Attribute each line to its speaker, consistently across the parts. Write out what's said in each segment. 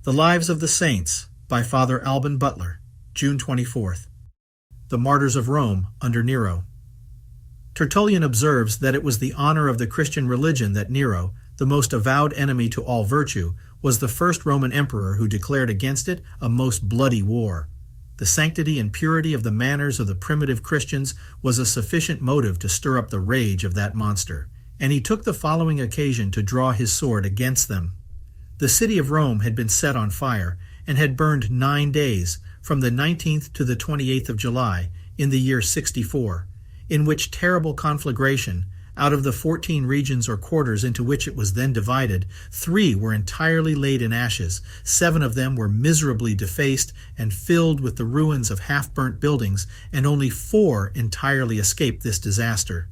Speaker 1: The Lives of the Saints by Father Alban Butler, June 24th. The Martyrs of Rome under Nero. Tertullian observes that it was the honor of the Christian religion that Nero, the most avowed enemy to all virtue, was the first Roman emperor who declared against it a most bloody war. The sanctity and purity of the manners of the primitive Christians was a sufficient motive to stir up the rage of that monster, and he took the following occasion to draw his sword against them. The city of Rome had been set on fire, and had burned 9 days, from the 19th to the 28th of July, in the year 64, in which terrible conflagration, out of the 14 regions or quarters into which it was then divided, 3 were entirely laid in ashes, 7 of them were miserably defaced and filled with the ruins of half-burnt buildings, and only 4 entirely escaped this disaster.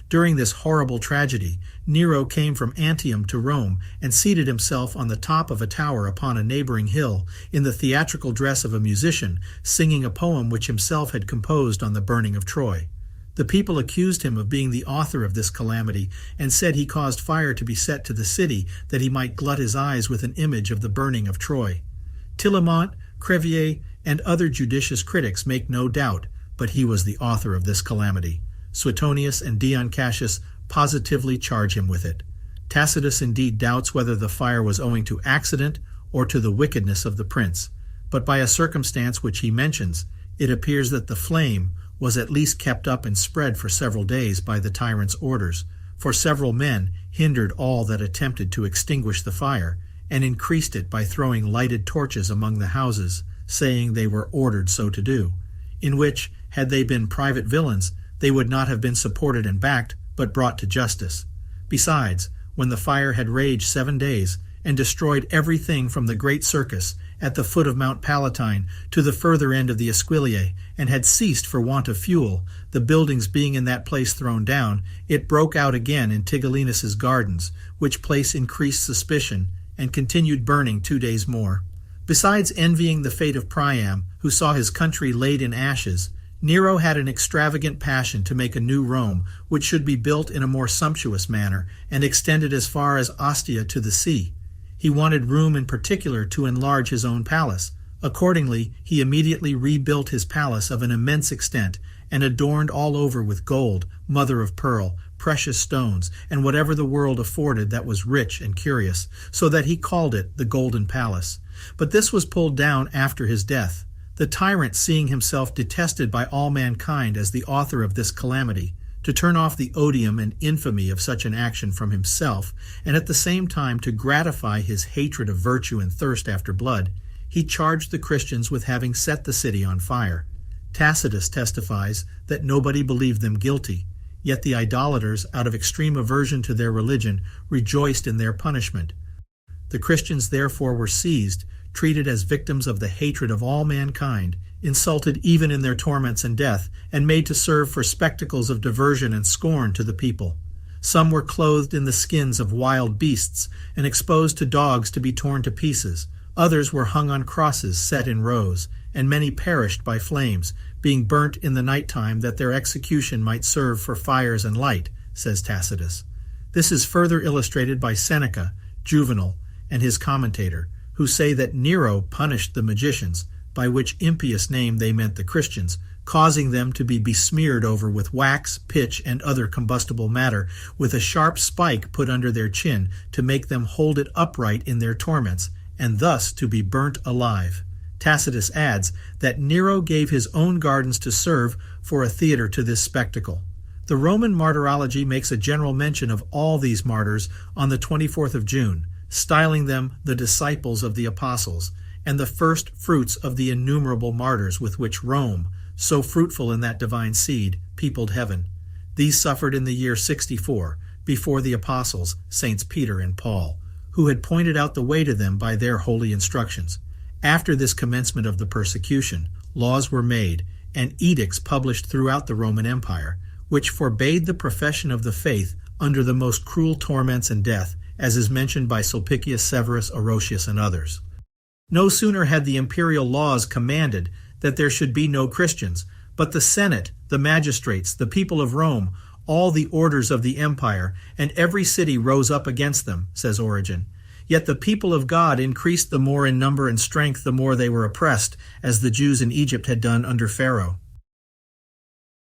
Speaker 1: During this horrible tragedy, Nero came from Antium to Rome and seated himself on the top of a tower upon a neighboring hill, in the theatrical dress of a musician, singing a poem which himself had composed on the burning of Troy. The people accused him of being the author of this calamity, and said he caused fire to be set to the city, that he might glut his eyes with an image of the burning of Troy. Tillemont, Crevier, and other judicious critics make no doubt, but he was the author of this calamity. Suetonius and Dion Cassius positively charge him with it. Tacitus indeed doubts whether the fire was owing to accident or to the wickedness of the prince, but by a circumstance which he mentions, it appears that the flame was at least kept up and spread for several days by the tyrant's orders, for several men hindered all that attempted to extinguish the fire, and increased it by throwing lighted torches among the houses, saying they were ordered so to do, in which, had they been private villains, they would not have been supported and backed, but brought to justice. Besides, when the fire had raged 7 days, and destroyed everything from the great circus, at the foot of Mount Palatine, to the further end of the Esquiliae, and had ceased for want of fuel, the buildings being in that place thrown down, it broke out again in Tigellinus's gardens, which place increased suspicion, and continued burning 2 days more. Besides envying the fate of Priam, who saw his country laid in ashes, Nero had an extravagant passion to make a new Rome, which should be built in a more sumptuous manner, and extended as far as Ostia to the sea. He wanted room in particular to enlarge his own palace. Accordingly, he immediately rebuilt his palace of an immense extent, and adorned all over with gold, mother of pearl, precious stones, and whatever the world afforded that was rich and curious, so that he called it the Golden Palace. But this was pulled down after his death. The tyrant, seeing himself detested by all mankind as the author of this calamity, to turn off the odium and infamy of such an action from himself, and at the same time to gratify his hatred of virtue and thirst after blood, he charged the Christians with having set the city on fire. Tacitus testifies that nobody believed them guilty, yet the idolaters, out of extreme aversion to their religion, rejoiced in their punishment. The Christians therefore were seized, treated as victims of the hatred of all mankind, insulted even in their torments and death, and made to serve for spectacles of diversion and scorn to the people. Some were clothed in the skins of wild beasts, and exposed to dogs to be torn to pieces. Others were hung on crosses set in rows, and many perished by flames, being burnt in the night time that their execution might serve for fires and light, says Tacitus. This is further illustrated by Seneca, Juvenal, and his commentator, who say that Nero punished the magicians, by which impious name they meant the Christians, causing them to be besmeared over with wax, pitch, and other combustible matter, with a sharp spike put under their chin to make them hold it upright in their torments, and thus to be burnt alive. Tacitus adds that Nero gave his own gardens to serve for a theater to this spectacle. The Roman Martyrology makes a general mention of all these martyrs on the 24th of June, styling them the disciples of the apostles, and the first fruits of the innumerable martyrs with which Rome, so fruitful in that divine seed, peopled heaven. These suffered in the year 64, before the apostles, Saints Peter and Paul, who had pointed out the way to them by their holy instructions. After this commencement of the persecution, laws were made, and edicts published throughout the Roman Empire, which forbade the profession of the faith under the most cruel torments and death, as is mentioned by Sulpicius Severus, Orosius, and others. No sooner had the imperial laws commanded that there should be no Christians, but the Senate, the magistrates, the people of Rome, all the orders of the empire, and every city rose up against them, says Origen. Yet the people of God increased the more in number and strength the more they were oppressed, as the Jews in Egypt had done under Pharaoh.